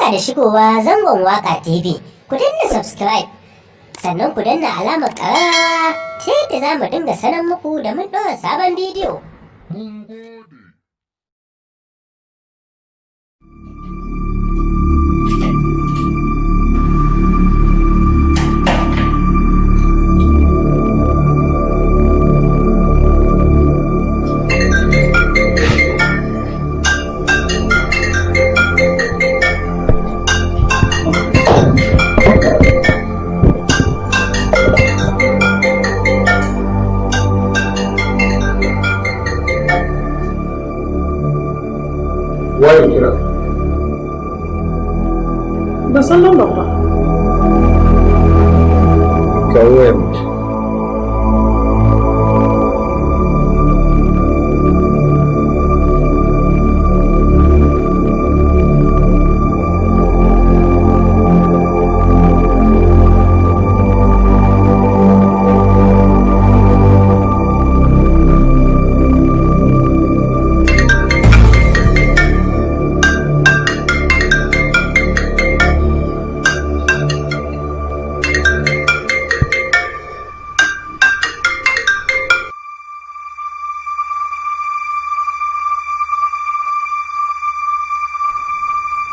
Barka da shigowa zangon Waka TV. Ku danna subscribe. Sannan ku danna alamar ƙararrawa ta yadda za mu dinga sanar muku da mun ɗora sabon bidiyo. Waye kira? Ba san nan ba. Kawo wayar mutu.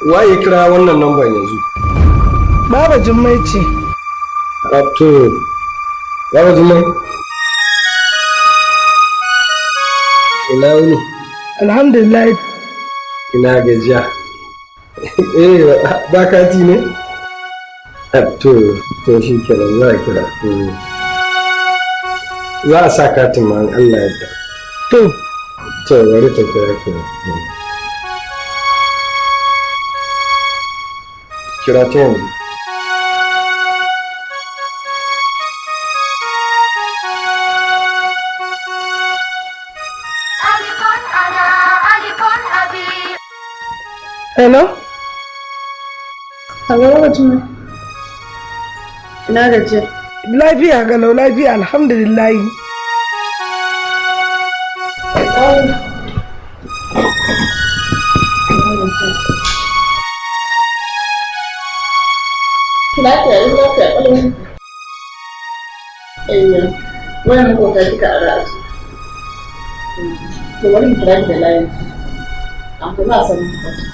Waye kira wannan lambar yanzu? Baba Jummai ce. To, Baba Jummai? Ina wuni? Alhamdulillah. Ina gajiya. Ba kati ne? To shi kenan za a kira. Za a sa katin ma in Allah ya yarda. To, bari ta kira kira. Kira ta yanzu. Hello? Hello, Jummai. Ina gajiya. Lafiya galau lafiya alhamdulillah. Lafiya ƙwalau. Wayan makota kika a ra'asu. To wani kira da layin. An kuma a sanin kwata.